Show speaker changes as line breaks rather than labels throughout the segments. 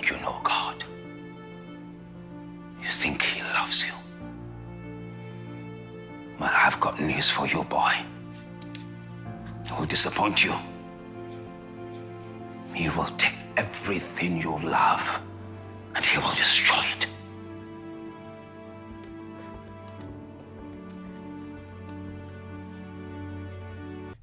think you know God? You think he loves you? Well, I've got news for you, boy. He will disappoint you. He will take everything you love and he will destroy it.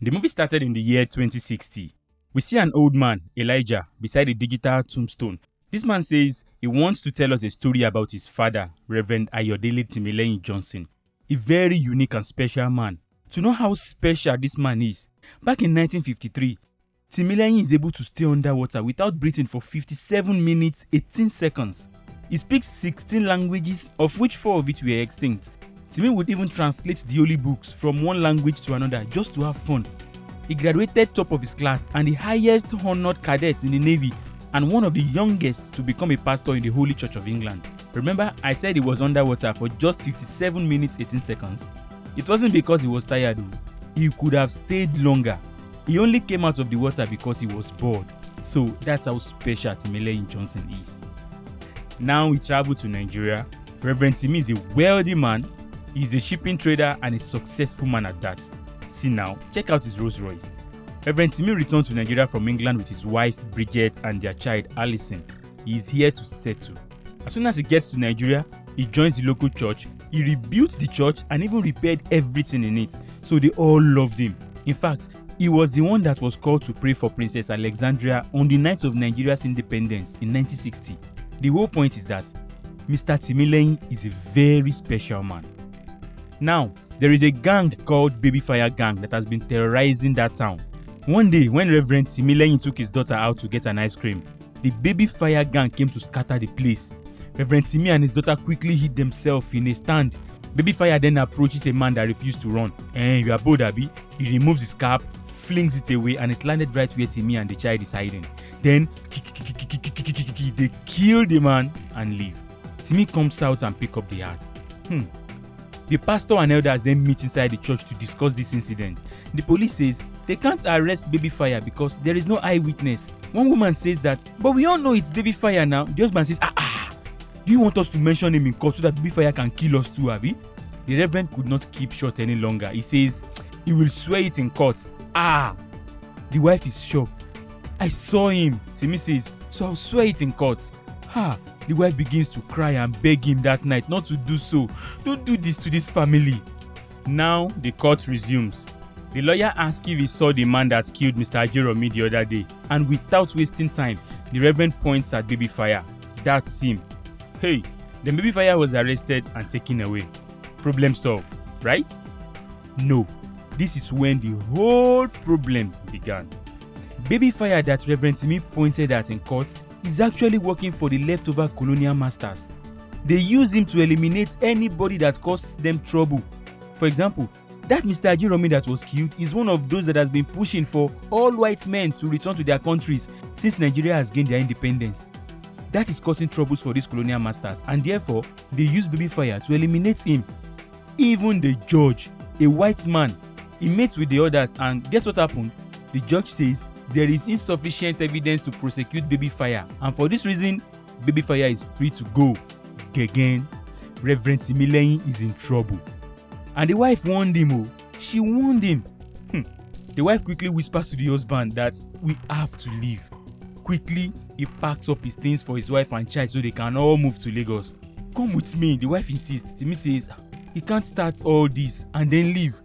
The movie started in the year 2060. We see an old man, Elijah, beside a digital tombstone. This man says he wants to tell us a story about his father, Reverend Ayodele Timileyin Johnson, a very unique and special man. To know how special this man is, back in 1953, Timileyin is able to stay underwater without breathing for 57 minutes 18 seconds. He speaks 16 languages, of which 4 of it were extinct. Timi would even translate the holy books from one language to another just to have fun. He graduated top of his class and the highest honored cadet in the Navy and one of the youngest to become a pastor in the Holy Church of England. Remember, I said he was underwater for just 57 minutes 18 seconds? It wasn't because he was tired though. He could have stayed longer. He only came out of the water because he was bored. So that's how special Timileyin Johnson is. Now we travel to Nigeria. Reverend Timi is a wealthy man. He's a shipping trader and a successful man at that. See now, check out his Rolls Royce. Reverend Timi returned to Nigeria from England with his wife Bridget and their child Alison. He is here to settle. As soon as he gets to Nigeria, he joins the local church. He rebuilt the church and even repaired everything in it. So they all loved him. In fact, he was the one that was called to pray for Princess Alexandria on the night of Nigeria's independence in 1960. The whole point is that Mr. Timileyin is a very special man. Now, there is a gang called Baby Fire Gang that has been terrorizing that town. One day, when Reverend Timileyin took his daughter out to get an ice cream, the Baby Fire Gang came to scatter the place. Reverend Timi and his daughter quickly hid themselves in a stand. Baby Fire then approaches a man that refused to run. You are bold, Abi. He removes his cap, flings it away, and it landed right where Timi and the child is hiding. Then, they kill the man and leave. Timi comes out and picks up the heart. The pastor and elders then meet inside the church to discuss this incident. The police says they can't arrest Baby Fire because there is no eyewitness. One woman says that, but we all know it's Baby Fire now. The husband says, do you want us to mention him in court so that Baby Fire can kill us too, Abi? The reverend could not keep short any longer. He says he will swear it in court. The wife is shocked. I saw him, Timi says, so I'll swear it in court. The wife begins to cry and beg him that night not to do so. Don't do this to this family. Now the court resumes. The lawyer asks if he saw the man that killed Mr. Jeremy the other day, and without wasting time, the reverend points at Baby Fire. That's him. The Baby Fire was arrested and taken away. Problem solved, right? No. This is when the whole problem began. Baby Fire that Reverend Timi pointed at in court is actually working for the leftover colonial masters. They use him to eliminate anybody that causes them trouble. For example, that Mr. Jerome that was killed is one of those that has been pushing for all white men to return to their countries since Nigeria has gained their independence. That is causing troubles for these colonial masters, and therefore they use Baby Fire to eliminate him. Even the judge, a white man, he meets with the others, and guess what happened? The judge says there is insufficient evidence to prosecute Baby Fire, and for this reason, Baby Fire is free to go. Again, Reverend Timileyin is in trouble. And the wife warned him. She warned him. The wife quickly whispers to the husband that we have to leave. Quickly, he packs up his things for his wife and child so they can all move to Lagos. Come with me, the wife insists. Timi says he can't start all this and then leave.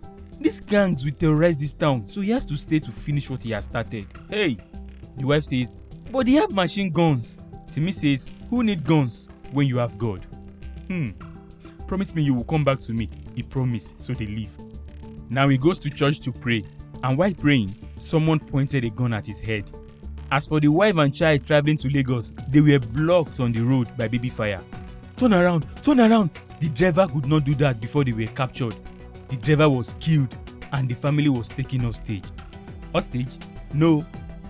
These gangs will terrorize this town, so he has to stay to finish what he has started. The wife says, but they have machine guns. Timi says, who need guns when you have God? Promise me you will come back to me. He promised, so they leave. Now he goes to church to pray, and while praying, someone pointed a gun at his head. As for the wife and child traveling to Lagos, they were blocked on the road by Baby Fire. Turn around, turn around! The driver could not do that before they were captured. The driver was killed and the family was taken hostage. Hostage? No,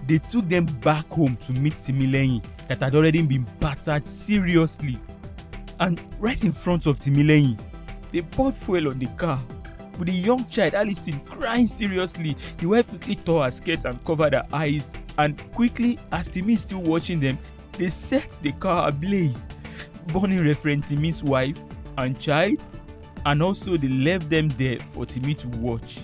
they took them back home to meet Timileyin that had already been battered seriously. And right in front of Timileyin, they poured fuel on the car. With the young child Alison crying seriously, the wife quickly tore her skirt and covered her eyes. And quickly, as Timi is still watching them, They set the car ablaze, burning Reverend Timi's wife and child, and also they left them there for Timi to watch.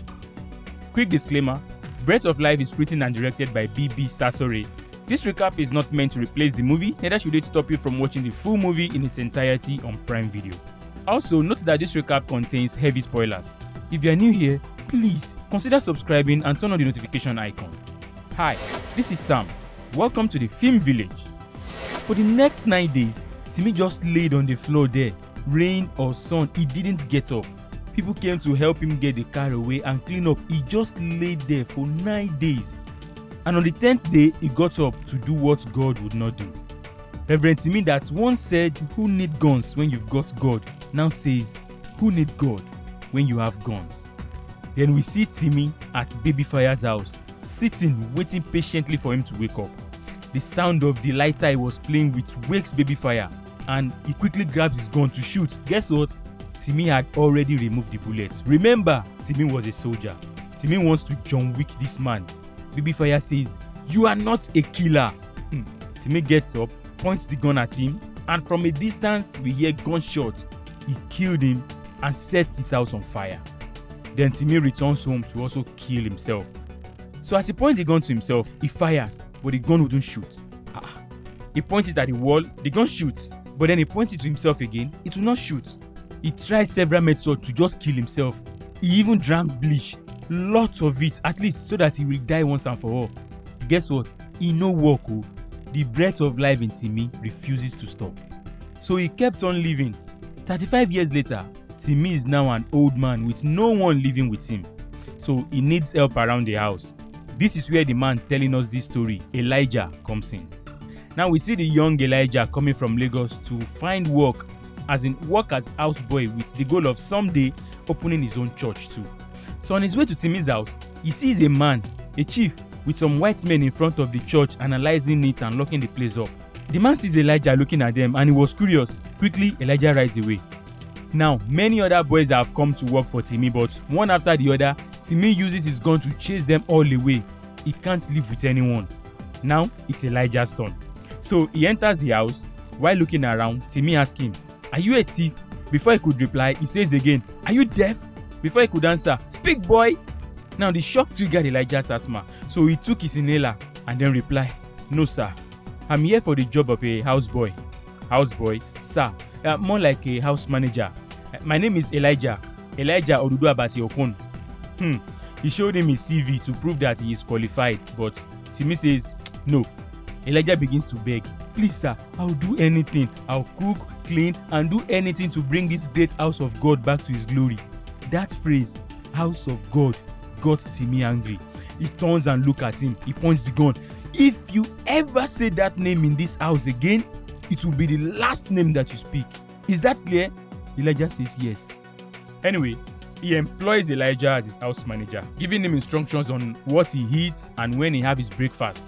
Quick disclaimer, Breath of Life is written and directed by B.B. Sasore. This recap is not meant to replace the movie, neither should it stop you from watching the full movie in its entirety on Prime Video. Also, note that this recap contains heavy spoilers. If you are new here, please consider subscribing and turn on the notification icon. Hi, this is Sam. Welcome to the Film Village. For the next 9 days, Timi just laid on the floor there. Rain or sun, he didn't get up. People came to help him get the car away and clean up. He just laid there for 9 days. And on the 10th day, he got up to do what God would not do. Reverend Timi that once said, "Who need guns when you've got God?" now says, "Who need God when you have guns?" Then we see Timi at Babyfire's house, sitting, waiting patiently for him to wake up. The sound of the lighter he was playing with wakes Babyfire, and he quickly grabs his gun to shoot. Guess what? Timi had already removed the bullets. Remember, Timi was a soldier. Timi wants to John Wick this man. Babyfire says, "You are not a killer." Timi gets up, points the gun at him, and from a distance we hear gunshots. He killed him and sets his house on fire. Then Timi returns home to also kill himself. So as he points the gun to himself, he fires, but the gun wouldn't shoot. He points it at the wall, the gun shoots, but then he points it to himself again, it will not shoot. He tried several methods to just kill himself. He even drank bleach, lots of it, at least so that he will die once and for all. Guess what? He no work. The breath of life in Timi refuses to stop. So he kept on living. 35 years later, Timi is now an old man with no one living with him. So he needs help around the house. This is where the man telling us this story, Elijah, comes in. Now we see the young Elijah coming from Lagos to find work, as in work as houseboy with the goal of someday opening his own church too. So on his way to Timi's house, he sees a man, a chief, with some white men in front of the church analyzing it and locking the place up. The man sees Elijah looking at them and he was curious. Quickly, Elijah rides away. Now, many other boys have come to work for Timi, but one after the other, Timi uses his gun to chase them all away. He can't live with anyone. Now, it's Elijah's turn. So he enters the house. While looking around, Timi asks him, "Are you a thief?" Before he could reply, he says again, "Are you deaf?" Before he could answer, "Speak, boy." Now the shock triggered Elijah's asthma, so he took his inhaler and then replied, "No, sir. I'm here for the job of a houseboy." "Houseboy? Sir, more like a house manager. My name is Elijah Odudu Abasi Okon." He showed him his CV to prove that he is qualified, but Timi says, "No." Elijah begins to beg, "Please, sir, I'll do anything. I'll cook, clean, and do anything to bring this great house of God back to his glory." That phrase, "house of God," got Timi angry. He turns and looks at him. He points the gun. "If you ever say that name in this house again, it will be the last name that you speak. Is that clear?" Elijah says yes. Anyway, he employs Elijah as his house manager, giving him instructions on what he eats and when he have his breakfast.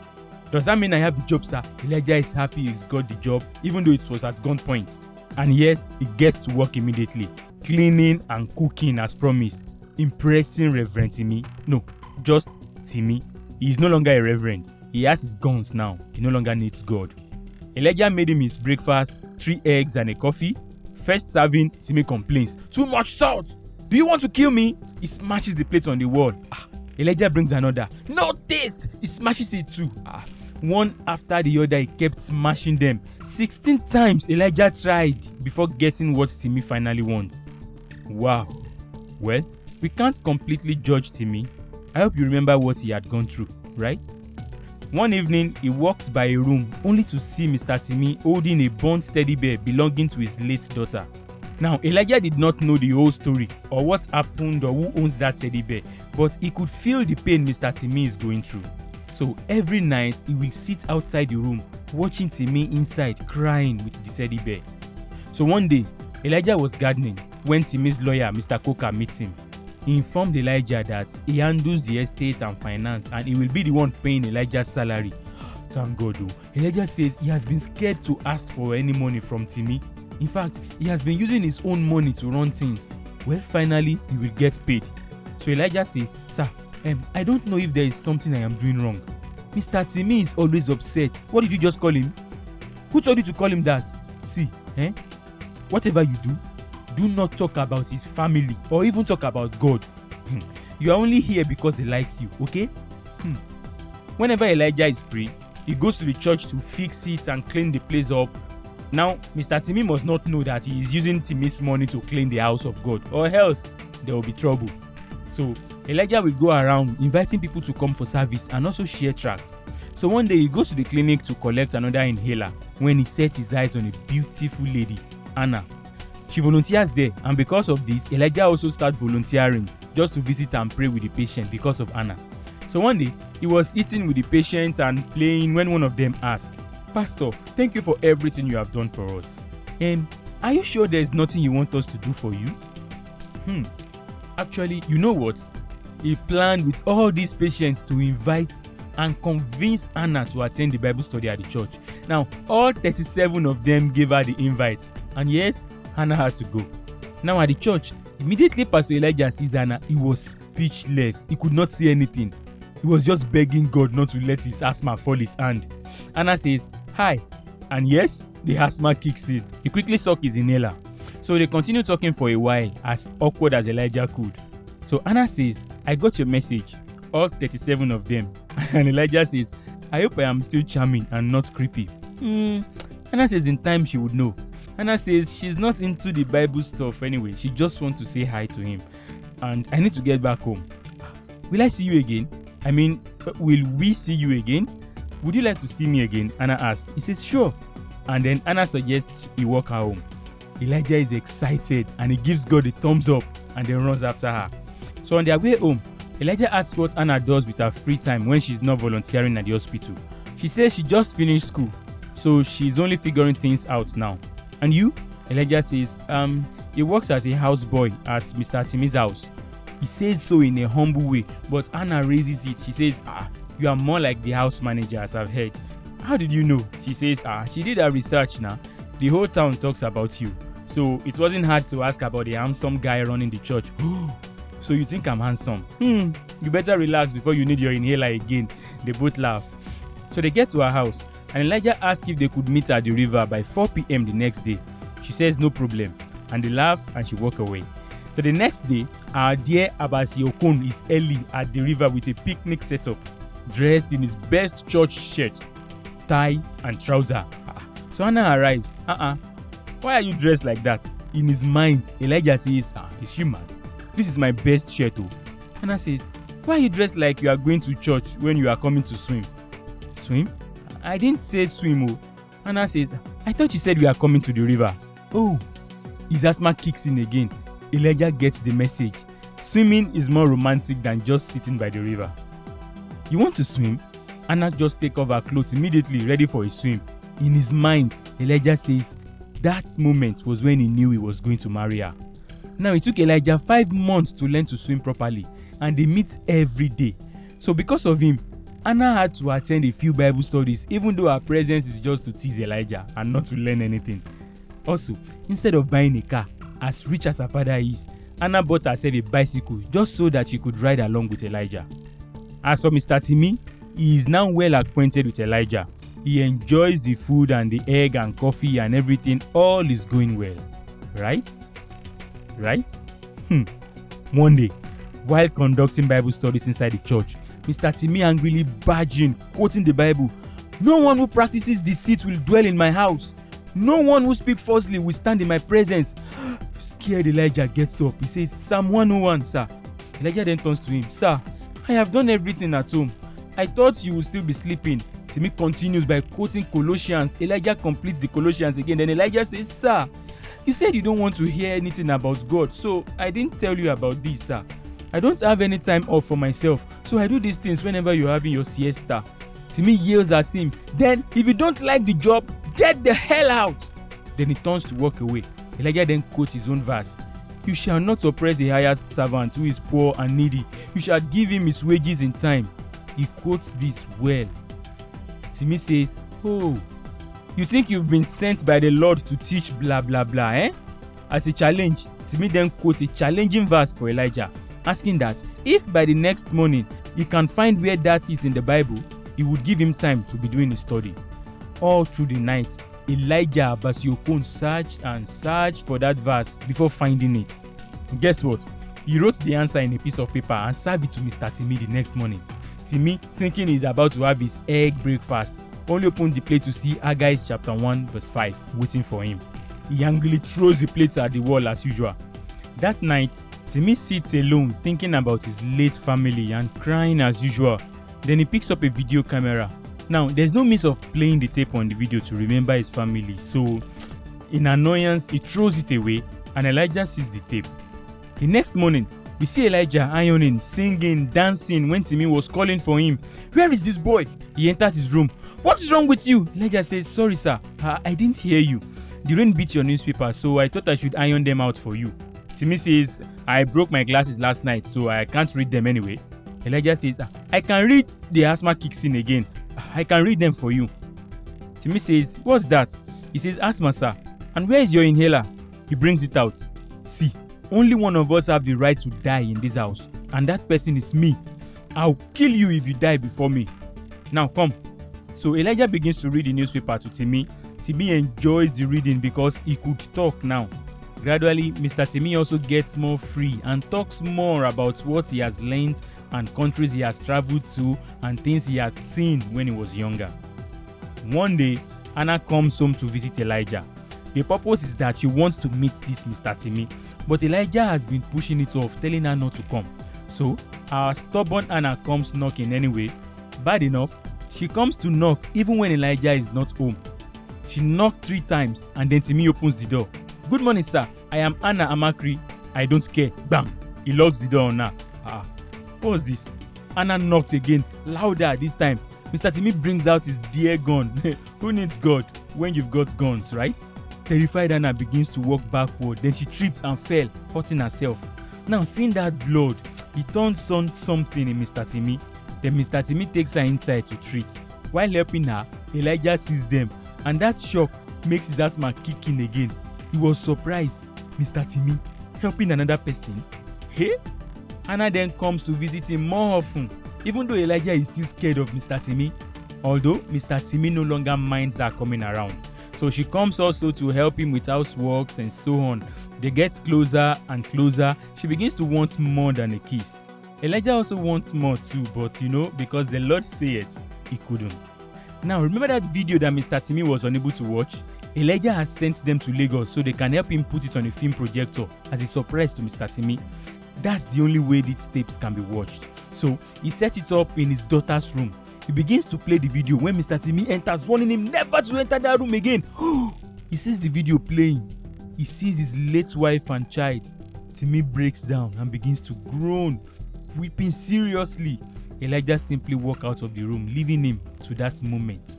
"Does that mean I have the job, sir?" Elijah is happy he's got the job, even though it was at gunpoint. And yes, he gets to work immediately, cleaning and cooking as promised, impressing Reverend Timi. No, just Timi. He is no longer a reverend. He has his guns now. He no longer needs God. Elijah made him his breakfast, 3 eggs and a coffee. First serving, Timi complains, "Too much salt! Do you want to kill me?" He smashes the plate on the wall. Elijah brings another. "No taste!" He smashes it too. One after the other, he kept smashing them. 16 times Elijah tried before getting what Timi finally wants. Wow. Well, we can't completely judge Timi. I hope you remember what he had gone through, right? One evening, he walks by a room only to see Mr. Timi holding a burnt teddy bear belonging to his late daughter. Now, Elijah did not know the whole story or what happened or who owns that teddy bear, but he could feel the pain Mr. Timi is going through. So every night, he will sit outside the room watching Timi inside crying with the teddy bear. So one day, Elijah was gardening when Timi's lawyer, Mr. Coker, meets him. He informed Elijah that he handles the estate and finance and he will be the one paying Elijah's salary. Thank God though. Elijah says he has been scared to ask for any money from Timi. In fact, he has been using his own money to run things. Well, finally, he will get paid. So Elijah says, "Sir, I don't know if there is something I am doing wrong. Mr. Timi is always upset. What did you just call him?" Who told you to call him that? See, whatever you do not talk about his family or even talk about God. You are only here because he likes you, okay? Whenever Elijah is free, he goes to the church to fix it and clean the place up. Now, Mr. Timi must not know that he is using Timi's money to clean the house of God, or else there will be trouble. So, Elijah will go around inviting people to come for service and also share tracts. So one day he goes to the clinic to collect another inhaler when he sets his eyes on a beautiful lady, Anna. She volunteers there, and because of this, Elijah also starts volunteering just to visit and pray with the patient because of Anna. So one day, he was eating with the patients and playing when one of them asked, "Pastor, thank you for everything you have done for us. Are you sure there is nothing you want us to do for you?" Actually, you know what? He planned with all these patients to invite and convince Anna to attend the Bible study at the church. Now, all 37 of them gave her the invite. And yes, Anna had to go. Now at the church, immediately Pastor Elijah sees Anna, he was speechless. He could not say anything. He was just begging God not to let his asthma fall his hand. Anna says, "Hi." And yes, the asthma kicks in. He quickly sucked his inhaler. So they continue talking for a while, as awkward as Elijah could. So Anna says, "I got your message." All 37 of them. And Elijah says, "I hope I am still charming and not creepy." Anna says in time she would know. Anna says she's not into the Bible stuff anyway. She just wants to say hi to him. And I need to get back home. "Will I see you again? I mean, will we see you again? Would you like to see me again?" Anna asks. He says, "Sure." And then Anna suggests he walk her home. Elijah is excited and he gives God a thumbs up and then runs after her. So on their way home, Elijah asks what Anna does with her free time when she's not volunteering at the hospital. She says she just finished school, so she's only figuring things out now. "And you?" Elijah says, he works as a houseboy at Mr. Timi's house. He says so in a humble way, but Anna raises it. She says, "You are more like the house manager, as I've heard." "How did you know?" She says, she did her research now. The whole town talks about you. So it wasn't hard to ask about the handsome guy running the church. "So you think I'm handsome? You better relax before you need your inhaler again." They both laugh. So they get to her house, and Elijah asks if they could meet at the river by 4 p.m. the next day. She says no problem, and they laugh and she walk away. So the next day, our dear Abasi Okon is early at the river with a picnic setup, dressed in his best church shirt, tie and trouser. So Anna arrives. "Why are you dressed like that?" In his mind, Elijah says, "Is she mad? This is my best shirt." Anna says, "Why are you dressed like you are going to church when you are coming to swim?" "Swim? I didn't say swim." Anna says, "I thought you said we are coming to the river." His asthma kicks in again. Elijah gets the message. Swimming is more romantic than just sitting by the river. "You want to swim?" Anna just takes off her clothes immediately, ready for a swim. In his mind, Elijah says that moment was when he knew he was going to marry her. Now, it took Elijah 5 months to learn to swim properly, and they meet every day. So because of him, Anna had to attend a few Bible studies, even though her presence is just to tease Elijah and not to learn anything. Also, instead of buying a car, as rich as her father is, Anna bought herself a bicycle just so that she could ride along with Elijah. As for Mr. Timi, he is now well acquainted with Elijah. He enjoys the food and the egg and coffee and everything. All is going well. Right? One day, while conducting Bible studies inside the church, Mr. Timi angrily barged in, quoting the Bible, "No one who practices deceit will dwell in my house. No one who speaks falsely will stand in my presence." Scared Elijah gets up. He says, "Psalm 101, sir." Elijah then turns to him, "Sir, I have done everything at home. I thought you would still be sleeping." Timi continues by quoting Colossians. Elijah completes the Colossians again. Then Elijah says, "Sir, you said you don't want to hear anything about God, so I didn't tell you about this, sir. I don't have any time off for myself, so I do these things whenever you're having your siesta." Timi yells at him, "Then, if you don't like the job, get the hell out." Then he turns to walk away. Elijah then quotes his own verse. "You shall not oppress a hired servant who is poor and needy. You shall give him his wages in time." He quotes this well. Timi says, "Oh, you think you've been sent by the Lord to teach blah blah blah, eh?" As a challenge, Timi then quotes a challenging verse for Elijah, asking that if by the next morning he can find where that is in the Bible, he would give him time to be doing his study. All through the night, Elijah Basiokon searched and searched for that verse before finding it. And guess what? He wrote the answer in a piece of paper and served it to Mr. Timi the next morning. Timi, thinking he's about to have his egg breakfast, only opened the plate to see Haggai chapter 1 verse 5 waiting for him. He angrily throws the plates at the wall as usual. That night, Timi sits alone thinking about his late family and crying as usual. Then he picks up a video camera. Now, there's no means of playing the tape on the video to remember his family, so in annoyance, he throws it away and Elijah sees the tape. The next morning, we see Elijah ironing, singing, dancing when Timi was calling for him. Where is this boy? He enters his room. What is wrong with you? Elijah says, sorry sir, I didn't hear you. The rain beat your newspaper, so I thought I should iron them out for you. Timi says, I broke my glasses last night, so I can't read them anyway. Elijah says, I can read. The asthma kicks in again. I can read them for you. Timi says, what's that? He says, asthma sir. And where is your inhaler? He brings it out. See, only one of us have the right to die in this house, and that person is me. I'll kill you if you die before me. Now come. So Elijah begins to read the newspaper to Timi. Timi enjoys the reading because he could talk now. Gradually, Mr. Timi also gets more free and talks more about what he has learned and countries he has traveled to and things he had seen when he was younger. One day, Anna comes home to visit Elijah. The purpose is that she wants to meet this Mr. Timi, but Elijah has been pushing it off, telling her not to come. So, our stubborn Anna comes knocking anyway. Bad enough, she comes to knock even when Elijah is not home. She knocked 3 times and then Timi opens the door. Good morning, sir. I am Anna Amakri. I don't care. Bam! He locks the door on her. What's this? Anna knocked again, louder this time. Mr. Timi brings out his dear gun. Who needs God when you've got guns, right? Terrified Anna begins to walk backward. Then she tripped and fell, hurting herself. Now, seeing that blood, he turns on something in Mr. Timi. Then Mr. Timi takes her inside to treat. While helping her, Elijah sees them, and that shock makes his asthma kick in again. He was surprised. Mr. Timi helping another person? Hey? Anna then comes to visit him more often, even though Elijah is still scared of Mr. Timi. Although Mr. Timi no longer minds her coming around. So she comes also to help him with houseworks and so on. They get closer and closer. She begins to want more than a kiss. Elijah also wants more too, but because the Lord said he couldn't. Now, remember that video that Mr. Timi was unable to watch? Elijah has sent them to Lagos so they can help him put it on a film projector as a surprise to Mr. Timi. That's the only way these tapes can be watched. So he set it up in his daughter's room. He begins to play the video when Mr. Timi enters, warning him never to enter that room again. He sees the video playing. He sees his late wife and child. Timi breaks down and begins to groan, weeping seriously. Elijah simply walks out of the room, leaving him to that moment.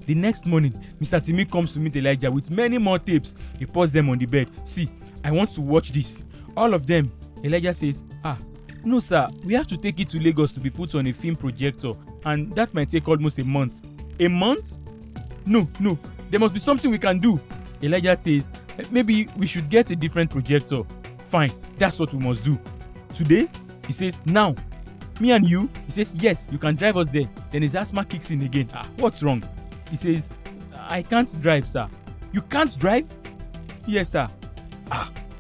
The next morning, Mr. Timi comes to meet Elijah with many more tapes. He puts them on the bed. See, I want to watch this. All of them. Elijah says, no sir, we have to take it to Lagos to be put on a film projector, and that might take almost a month. A month? No, there must be something we can do. Elijah says, maybe we should get a different projector. Fine, that's what we must do. Today? He says, now. Me and you? He says, yes, you can drive us there. Then his asthma kicks in again. What's wrong? He says, I can't drive, sir. You can't drive? Yes, sir.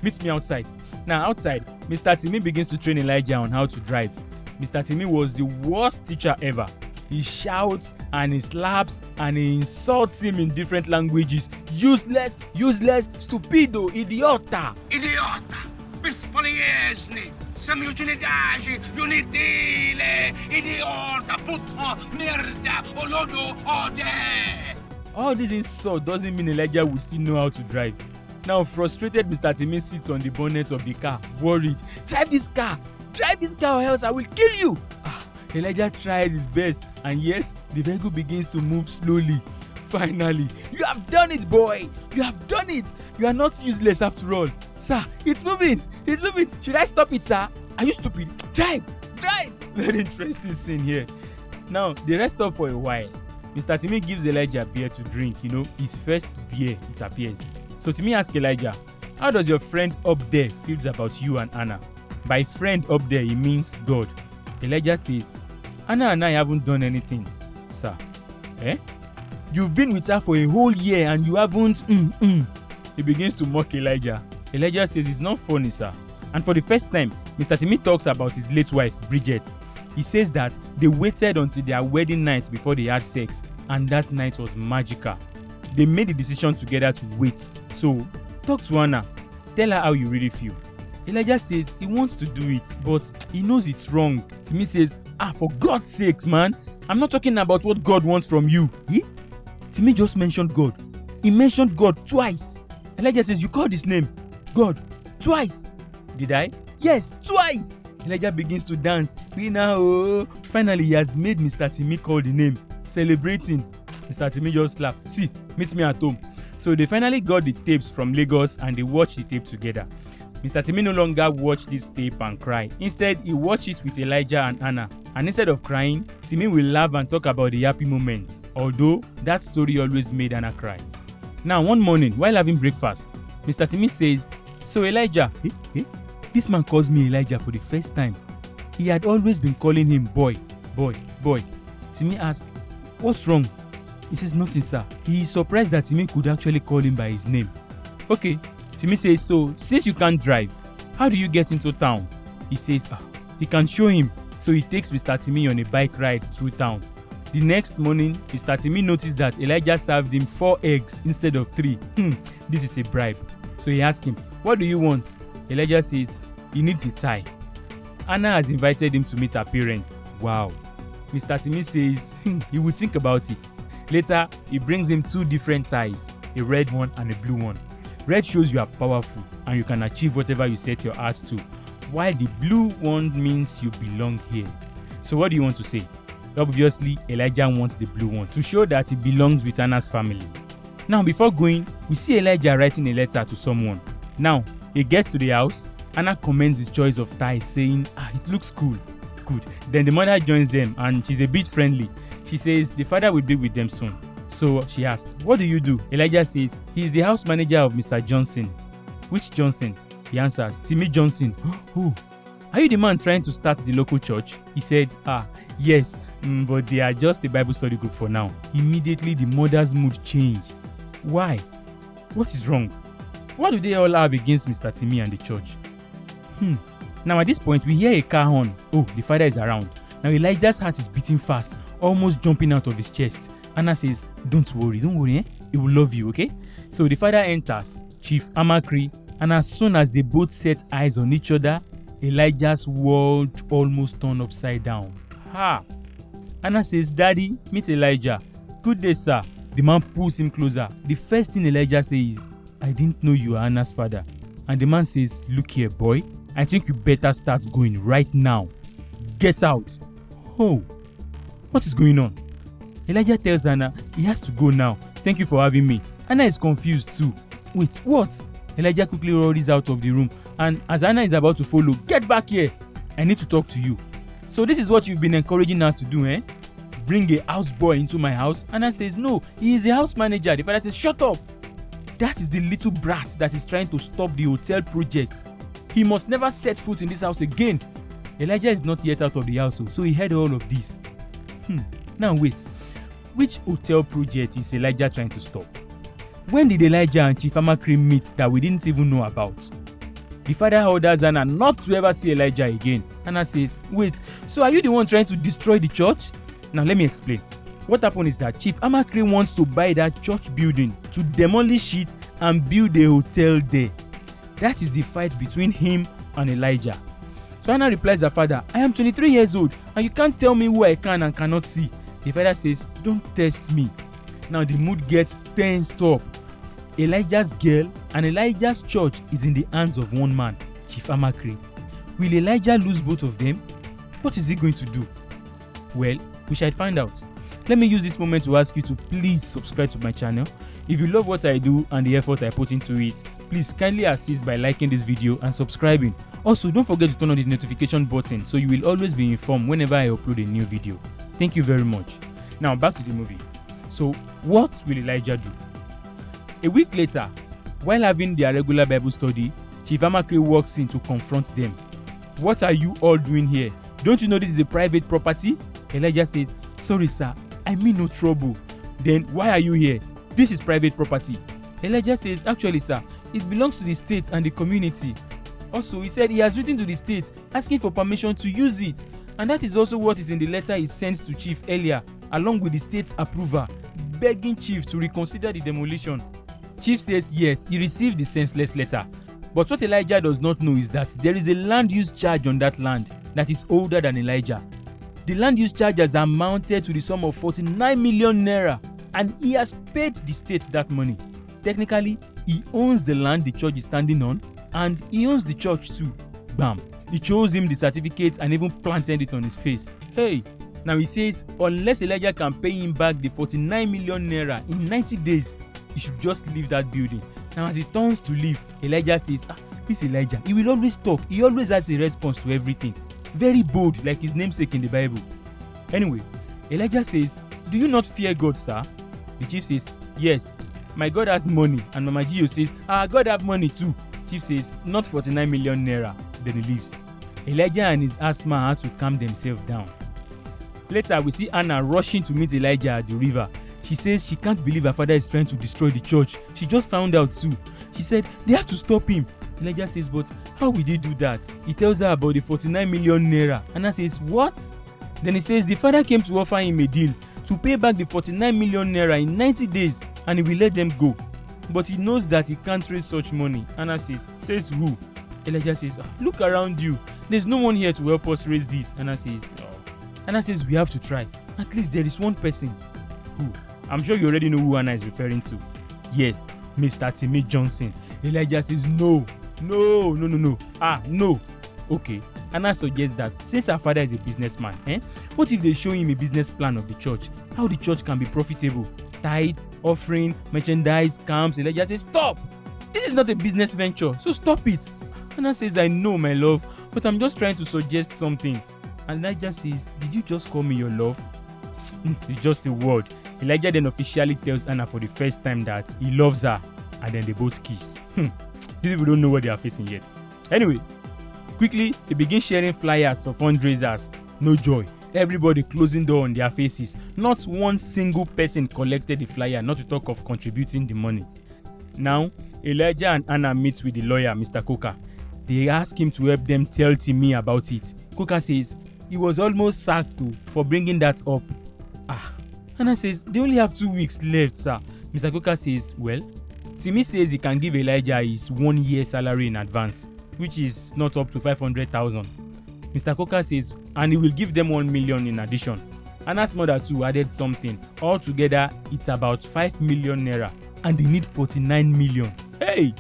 Meet me outside. Now, outside, Mr. Timi begins to train Elijah on how to drive. Mr. Timi was the worst teacher ever. He shouts and he slaps and he insults him in different languages. Useless, stupido, idiota.
Idiota! Bespoliesni! Semiutilidade! Unitile! Idiota! Puto! Merda! Olodo! Ode!
All this insult doesn't mean Elijah will still know how to drive. Now, frustrated, Mr. Timi sits on the bonnet of the car, worried. Drive this car or else I will kill you. Elijah tries his best, and yes, the vehicle begins to move slowly. Finally, you have done it, boy. You have done it. You are not useless after all. Sir, it's moving. Should I stop it, sir? Are you stupid? Drive. Very interesting scene here. Now, they rest up for a while. Mr. Timi gives Elijah beer to drink, his first beer, it appears. So Timi asks Elijah, how does your friend up there feels about you and Anna? By friend up there, he means God. Elijah says, Anna and I haven't done anything, sir. You've been with her for a whole year and you haven't. He begins to mock Elijah. Elijah says it's not funny, sir. And for the first time, Mr. Timi talks about his late wife, Bridget. He says that they waited until their wedding night before they had sex, and that night was magical. They made the decision together to wait. So, talk to Anna. Tell her how you really feel. Elijah says he wants to do it, but he knows it's wrong. Timi says, for God's sakes, man. I'm not talking about what God wants from you. Timi just mentioned God. He mentioned God twice. Elijah says, you called his name, God, twice. Did I? Yes, twice. Elijah begins to dance. Finally, he has made Mr. Timi call the name. Celebrating. Mr. Timi just laughed. See, meet me at home. So they finally got the tapes from Lagos and they watched the tape together. Mr. Timi no longer watched this tape and cry. Instead, he watched it with Elijah and Anna. And instead of crying, Timi will laugh and talk about the happy moments. Although, that story always made Anna cry. Now, one morning, while having breakfast, Mr. Timi says, so Elijah, this man calls me Elijah for the first time. He had always been calling him boy. Timi asked, what's wrong? He says, nothing, sir. He is surprised that Timi could actually call him by his name. Okay, Timi says, so since you can't drive, how do you get into town? He says, he can show him. So he takes Mr. Timi on a bike ride through town. The next morning, Mr. Timi noticed that Elijah served him 4 eggs instead of 3. This is a bribe. So he asked him, what do you want? Elijah says, he needs a tie. Anna has invited him to meet her parents. Wow. Mr. Timi says he will think about it. Later, he brings him 2 different ties, a red one and a blue one. Red shows you are powerful and you can achieve whatever you set your heart to, while the blue one means you belong here. So what do you want to say? Obviously, Elijah wants the blue one to show that he belongs with Anna's family. Now, before going, we see Elijah writing a letter to someone. Now, he gets to the house. Anna commends his choice of tie, saying, it looks cool. Good. Then the mother joins them and she's a bit friendly. She says the father will be with them soon. So she asks, what do you do? Elijah says, he is the house manager of Mr. Johnson. Which Johnson? He answers, Timi Johnson. Who? Are you the man trying to start the local church? He said, yes, but they are just a Bible study group for now. Immediately the mother's mood changed. Why? What is wrong? What do they all have against Mr. Timi and the church? Now at this point, we hear a car horn. Oh, the father is around. Now Elijah's heart is beating fast, almost jumping out of his chest. Anna says, don't worry, he will love you, okay? So the father enters, Chief Amakri, and as soon as they both set eyes on each other, Elijah's world almost turned upside down. Anna says, Daddy, meet Elijah. Good day, sir. The man pulls him closer. The first thing Elijah says is, I didn't know you were Anna's father. And the man says, look here, boy. I think you better start going right now. Get out. Oh, what is going on? Elijah tells Anna he has to go now. Thank you for having me. Anna is confused too. Wait, what? Elijah quickly hurries out of the room, and as Anna is about to follow, get back here. I need to talk to you. So this is what you've been encouraging her to do, Bring a houseboy into my house? Anna says, no, he is the house manager. The father says, shut up. That is the little brat that is trying to stop the hotel project. He must never set foot in this house again. Elijah is not yet out of the house, so he heard all of this. Now wait, which hotel project is Elijah trying to stop? When did Elijah and Chief Amakri meet that we didn't even know about? The father orders Anna not to ever see Elijah again. Anna says, wait, so are you the one trying to destroy the church? Now let me explain. What happened is that Chief Amakri wants to buy that church building, to demolish it and build a hotel there. That is the fight between him and Elijah. So Anna replies her father, I am 23 years old and you can't tell me who I can and cannot see. The father says, don't test me. Now the mood gets tensed up. Elijah's girl and Elijah's church is in the hands of one man, Chief Amakri. Will Elijah lose both of them? What is he going to do? Well, we shall find out. Let me use this moment to ask you to please subscribe to my channel. If you love what I do and the effort I put into it, please kindly assist by liking this video and subscribing. Also, don't forget to turn on the notification button so you will always be informed whenever I upload a new video. Thank you very much. Now back to the movie. So, what will Elijah do? A week later, while having their regular Bible study, Chief Amakri walks in to confront them. What are you all doing here? Don't you know this is a private property? Elijah says, sorry sir, I mean no trouble. Then why are you here? This is private property. Elijah says, actually sir, it belongs to the state and the community. Also, he said he has written to the state asking for permission to use it, and that is also what is in the letter he sent to Chief earlier, along with the state's approval, begging Chief to reconsider the demolition. Chief says yes, he received the senseless letter. But what Elijah does not know is that there is a land use charge on that land that is older than Elijah. The land use charge has amounted to the sum of 49 million naira, and he has paid the state that money. Technically, he owns the land the church is standing on, and he owns the church too. Bam! He chose him the certificate and even planted it on his face. Hey! Now he says unless Elijah can pay him back the 49 million naira in 90 days, he should just leave that building. Now as he turns to leave, Elijah says, this Elijah, he will always talk. He always has a response to everything. Very bold, like his namesake in the Bible. Anyway, Elijah says, do you not fear God, sir? The chief says, yes, my God has money. And Mama Gio says, God have money too. Chief says, not 49 million naira. Then he leaves. Elijah and his asthma had to calm themselves down. Later, we see Anna rushing to meet Elijah at the river. She says she can't believe her father is trying to destroy the church. She just found out too. She said they have to stop him. Elijah says, but how will they do that? He tells her about the 49 million naira. Anna says, what? Then he says the father came to offer him a deal to pay back the 49 million naira in 90 days and he will let them go. But he knows that he can't raise such money. Anna says who? Elijah says, look around you. There's no one here to help us raise this. Anna says, we have to try. At least there is one person. Who? I'm sure you already know who Anna is referring to. Yes, Mr. Timmy Johnson. Elijah says, no. No. Okay. Anna suggests that since her father is a businessman, what if they show him a business plan of the church? How the church can be profitable? Tithe, offering, merchandise, camps. Elijah says, stop! This is not a business venture, so stop it. Anna says, I know, my love, but I'm just trying to suggest something. And Elijah says, did you just call me your love? It's just a word. Elijah then officially tells Anna for the first time that he loves her, and then they both kiss. These people don't know what they are facing yet. Anyway, quickly, they begin sharing flyers for fundraisers. No joy. Everybody closing door on their faces. Not one single person collected the flyer, not to talk of contributing the money. Now, Elijah and Anna meet with the lawyer, Mr. Coker. They ask him to help them tell Timmy about it. Coker says he was almost sacked too for bringing that up. Anna says they only have 2 weeks left, sir. Mr. Coker says, well, Timmy says he can give Elijah his 1 year salary in advance, which is not up to 500,000. Mr. Coker says, and he will give them 1 million in addition. Anna's mother too added something. Altogether, it's about 5 million naira, and they need 49 million. Hey!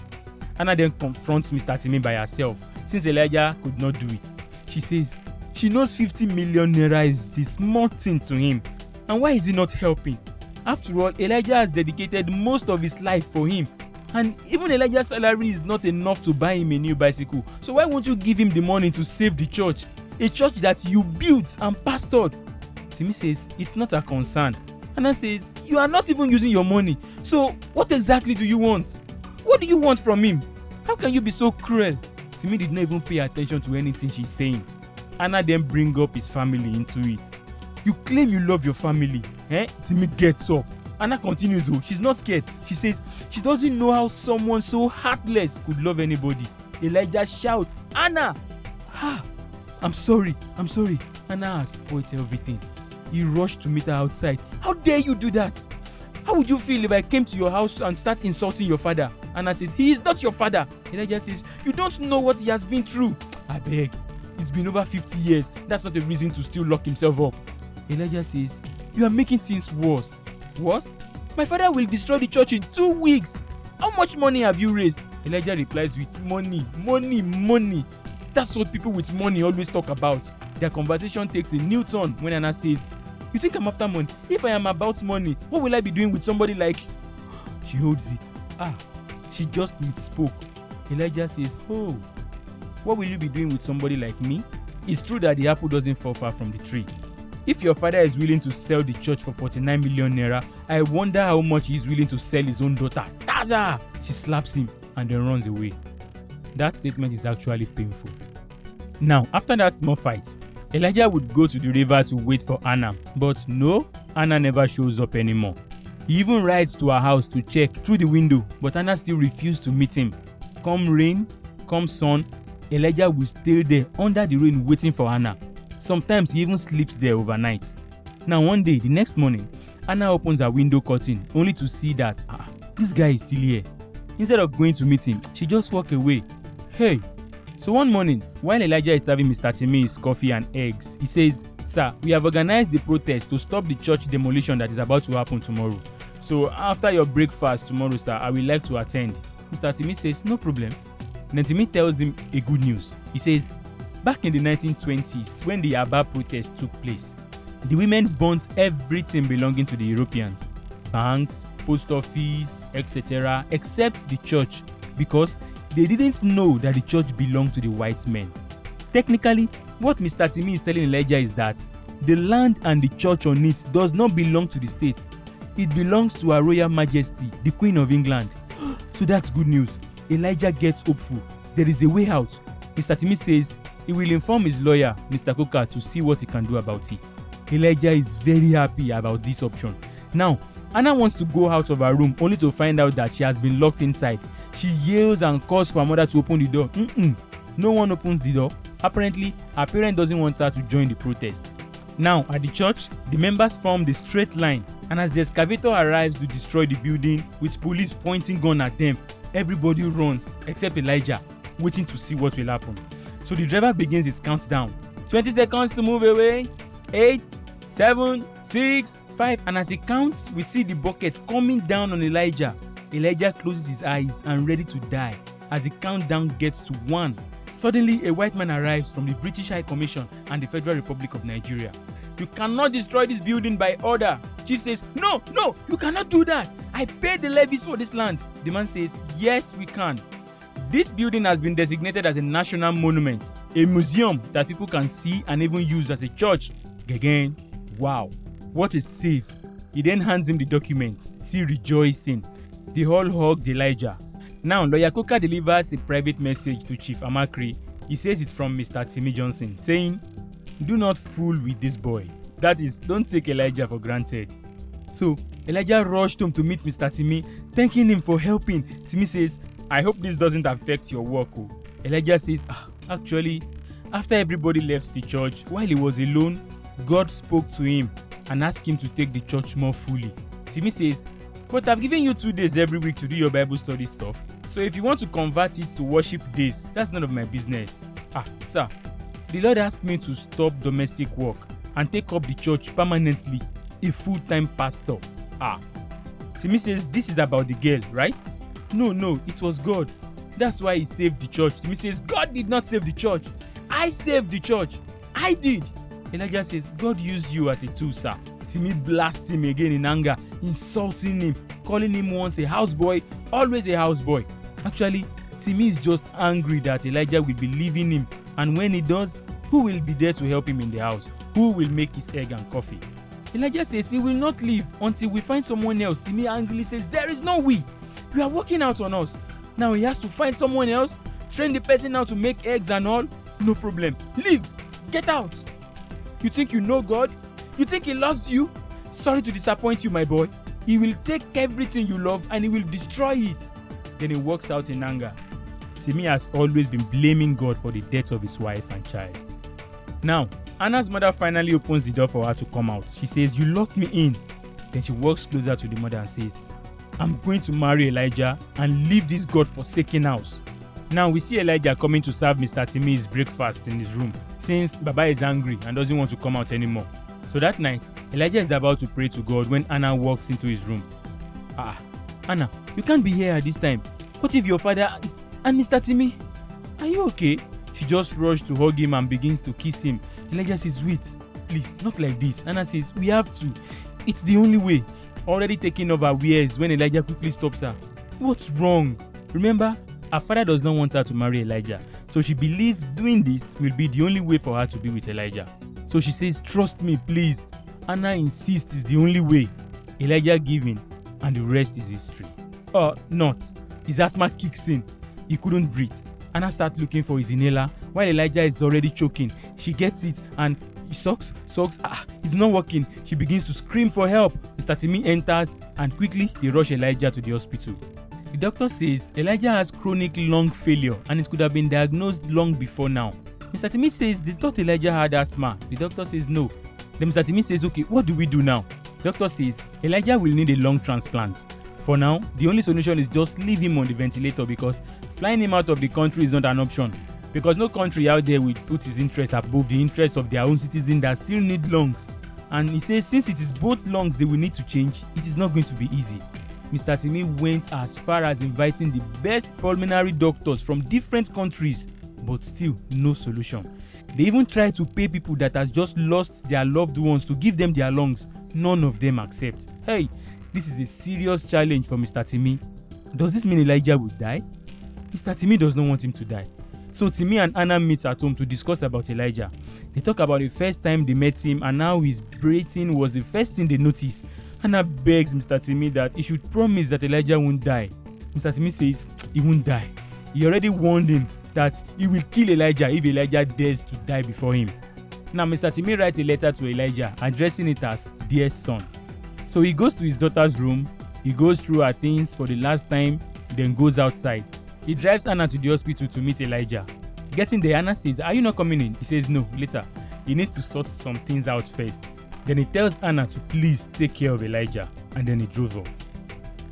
Anna then confronts Mr. Timmy by herself, since Elijah could not do it. She says, she knows 50 million naira is a small thing to him, and why is he not helping? After all, Elijah has dedicated most of his life for him, and even Elijah's salary is not enough to buy him a new bicycle. So why won't you give him the money to save the church? A church that you built and pastored. Timmy says it's not a concern. Anna says you are not even using your money. So what exactly do you want? What do you want from him? How can you be so cruel? Timmy did not even pay attention to anything she's saying. Anna then brings up his family into it. You claim you love your family. Timmy gets up. Anna continues though. She's not scared. She says she doesn't know how someone so heartless could love anybody. Elijah shouts, Anna! I'm sorry. Anna has spoiled everything. He rushed to meet her outside. How dare you do that? How would you feel if I came to your house and start insulting your father? Anna says, he is not your father. Elijah says, you don't know what he has been through. I beg. It's been over 50 years. That's not a reason to still lock himself up. Elijah says, you are making things worse. Worse? My father will destroy the church in 2 weeks. How much money have you raised? Elijah replies with money. That's what people with money always talk about. Their conversation takes a new turn when Anna says, you think I'm after money? If I am about money, what will I be doing with somebody like... She holds it. She just misspoke. Elijah says, oh, what will you be doing with somebody like me? It's true that the apple doesn't fall far from the tree. If your father is willing to sell the church for 49 million naira, I wonder how much he is willing to sell his own daughter. Taza! She slaps him and then runs away. That statement is actually painful. Now, after that small fight, Elijah would go to the river to wait for Anna. But no, Anna never shows up anymore. He even rides to her house to check through the window, but Anna still refused to meet him. Come rain, come sun, Elijah will stay there under the rain waiting for Anna. Sometimes he even sleeps there overnight. Now one day, the next morning, Anna opens her window curtain only to see that this guy is still here. Instead of going to meet him, she just walks away. Hey! So one morning, while Elijah is serving Mr. Chimezie coffee and eggs, he says, "Sir, we have organized the protest to stop the church demolition that is about to happen tomorrow. So after your breakfast tomorrow, sir, I will like to attend." Mr. Chimezie says, "No problem." Then Chimezie tells him a good news. He says, back in the 1920s, when the Aba protest took place, the women burnt everything belonging to the Europeans. Banks, post office, etc., except the church, because they didn't know that the church belonged to the white men. Technically, what Mr. Chimezie is telling Elijah is that the land and the church on it does not belong to the state. It belongs to Her Royal Majesty, the Queen of England. So that's good news. Elijah gets hopeful. There is a way out. Mr. Chimezie says he will inform his lawyer, Mr. Coker, to see what he can do about it. Elijah is very happy about this option. Now, Anna wants to go out of her room only to find out that she has been locked inside. She yells and calls for her mother to open the door. No one opens the door. Apparently, her parent doesn't want her to join the protest. Now, at the church, the members form the straight line, and as the excavator arrives to destroy the building with police pointing gun at them, everybody runs except Elijah, waiting to see what will happen. So the driver begins his countdown. 20 seconds to move away. 8, 7, 6, 5. And as he counts, we see the buckets coming down on Elijah. Elijah closes his eyes and ready to die as the countdown gets to 1. Suddenly, a white man arrives from the British High Commission and the Federal Republic of Nigeria. "You cannot destroy this building by order." Chief says, No, you cannot do that. I paid the levies for this land." The man says, "Yes, we can. This building has been designated as a national monument, a museum that people can see and even use as a church." Again, wow, what a save. He then hands him the document, still rejoicing. They all hugged Elijah. Now, Lawyer Coker delivers a private message to Chief Amakri. He says it's from Mr. Timmy Johnson, saying, "Do not fool with this boy. That is, don't take Elijah for granted." So, Elijah rushed home to meet Mr. Timmy, thanking him for helping. Timmy says, "I hope this doesn't affect your work." Elijah says, "Actually, after everybody left the church, while he was alone, God spoke to him and asked him to take the church more fully." Timmy says, "But I've given you 2 days every week to do your Bible study stuff. So if you want to convert it to worship days, that's none of my business." Sir, the Lord asked me to stop domestic work and take up the church permanently, a full-time pastor." Timmy says, "This is about the girl, right?" No, it was God. That's why he saved the church." Timmy says, "God did not save the church. I saved the church. I did." Elijah says, "God used you as a tool, sir." Timmy blasts him again in anger, insulting him, calling him once a houseboy, always a houseboy. Actually, Timmy is just angry that Elijah will be leaving him, and when he does, who will be there to help him in the house? Who will make his egg and coffee? Elijah says he will not leave until we find someone else. Timmy angrily says, "There is no way. You are working out on us." Now he has to find someone else, train the person how to make eggs and all. No problem. Leave. Get out. You think you know God? You think he loves you? Sorry to disappoint you, my boy. He will take everything you love and he will destroy it. Then he walks out in anger. Timmy has always been blaming God for the death of his wife and child. Now, Anna's mother finally opens the door for her to come out. She says, "You locked me in." Then she walks closer to the mother and says, "I'm going to marry Elijah and leave this God-forsaken house." Now we see Elijah coming to serve Mr. Timmy's breakfast in his room, since Baba is angry and doesn't want to come out anymore. So that night, Elijah is about to pray to God when Anna walks into his room. "Anna, you can't be here at this time. What if your father and Mr. Timmy? Are you okay?" She just rushed to hug him and begins to kiss him. Elijah says, "Wait, please, not like this." Anna says, "We have to. It's the only way." Already taking off her wears when Elijah quickly stops her. "What's wrong?" Remember, her father does not want her to marry Elijah, so she believes doing this will be the only way for her to be with Elijah. So she says, "Trust me, please." Anna insists it's the only way. Elijah gives in, and the rest is history. Not. His asthma kicks in. He couldn't breathe. Anna starts looking for his inhaler while Elijah is already choking. She gets it and He sucks. It's not working. She begins to scream for help. Mr. Timi enters and quickly they rush Elijah to the hospital. The doctor says Elijah has chronic lung failure and it could have been diagnosed long before now. Mr. Timi says they thought Elijah had asthma. The doctor says no. Then Mr. Timi says, okay, what do we do now? The doctor says Elijah will need a lung transplant. For now, the only solution is just leave him on the ventilator because flying him out of the country is not an option. Because no country out there will put his interest above the interests of their own citizens that still need lungs. And he says since it is both lungs they will need to change, it is not going to be easy. Mr. Timi went as far as inviting the best pulmonary doctors from different countries, but still no solution. They even tried to pay people that has just lost their loved ones to give them their lungs. None of them accept. Hey, this is a serious challenge for Mr. Timi. Does this mean Elijah will die? Mr. Timi does not want him to die. So Timi and Anna meet at home to discuss about Elijah. They talk about the first time they met him and how his breathing was the first thing they noticed. Anna begs Mr. Timi that he should promise that Elijah won't die. Mr. Timi says he won't die. He already warned him that he will kill Elijah if Elijah dares to die before him. Now Mr. Timi writes a letter to Elijah addressing it as Dear Son. So he goes to his daughter's room, he goes through her things for the last time, then goes outside. He drives Anna to the hospital to meet Elijah. Getting there, Anna says, are you not coming in? He says no, later. He needs to sort some things out first. Then he tells Anna to please take care of Elijah and then he drove off.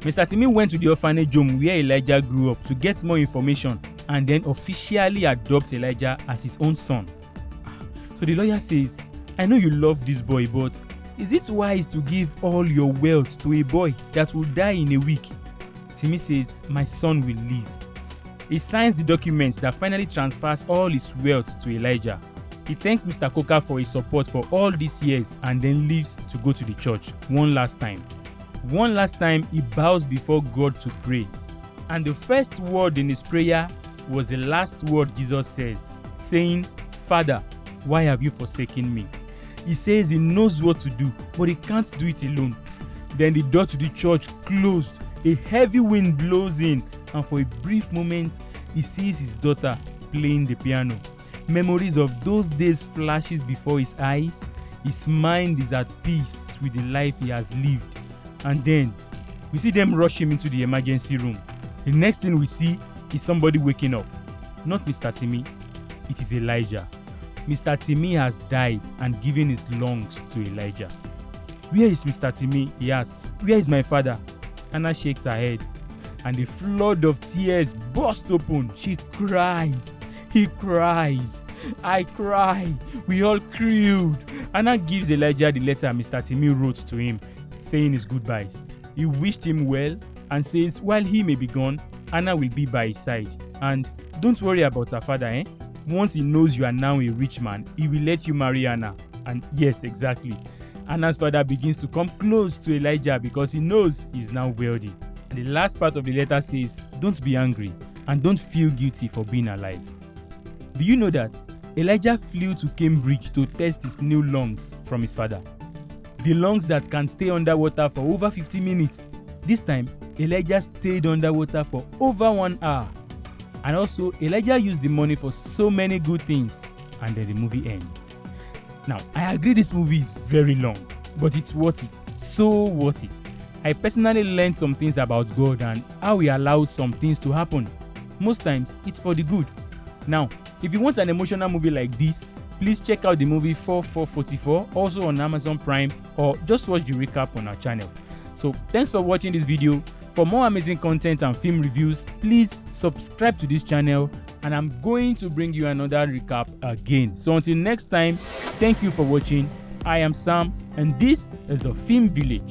Mr. Timi went to the orphanage home where Elijah grew up to get more information and then officially adopt Elijah as his own son. So the lawyer says, I know you love this boy, but is it wise to give all your wealth to a boy that will die in a week? Timi says, my son will live. He signs the documents that finally transfers all his wealth to Elijah. He thanks Mr. Coker for his support for all these years and then leaves to go to the church one last time. One last time, he bows before God to pray. And the first word in his prayer was the last word Jesus says, saying, Father, why have you forsaken me? He says he knows what to do, but he can't do it alone. Then the door to the church closed. A heavy wind blows in, and for a brief moment, he sees his daughter playing the piano. Memories of those days flashes before his eyes. His mind is at peace with the life he has lived. And then, we see them rush him into the emergency room. The next thing we see is somebody waking up. Not Mr. Timi, it is Elijah. Mr. Timi has died and given his lungs to Elijah. Where is Mr. Timi? He asks. Where is my father? Anna shakes her head and a flood of tears bursts open. She cries. He cries. I cry. We all crowed. Anna gives Elijah the letter Mr. Timi wrote to him, saying his goodbyes. He wished him well and says while he may be gone, Anna will be by his side. And don't worry about her father, Once he knows you are now a rich man, he will let you marry Anna. And yes, exactly. Anna's father begins to come close to Elijah because he knows he's now wealthy. And the last part of the letter says, don't be angry and don't feel guilty for being alive. Do you know that Elijah flew to Cambridge to test his new lungs from his father? The lungs that can stay underwater for over 50 minutes. This time, Elijah stayed underwater for over 1 hour. And also, Elijah used the money for so many good things. And then the movie ends. Now, I agree this movie is very long, but it's worth it. So worth it. I personally learned some things about God and how He allows some things to happen. Most times, it's for the good. Now, if you want an emotional movie like this, please check out the movie 4444, also on Amazon Prime, or just watch the recap on our channel. So, thanks for watching this video. For more amazing content and film reviews, please subscribe to this channel and I'm going to bring you another recap again. So until next time, thank you for watching. I am Sam and this is the Film Village.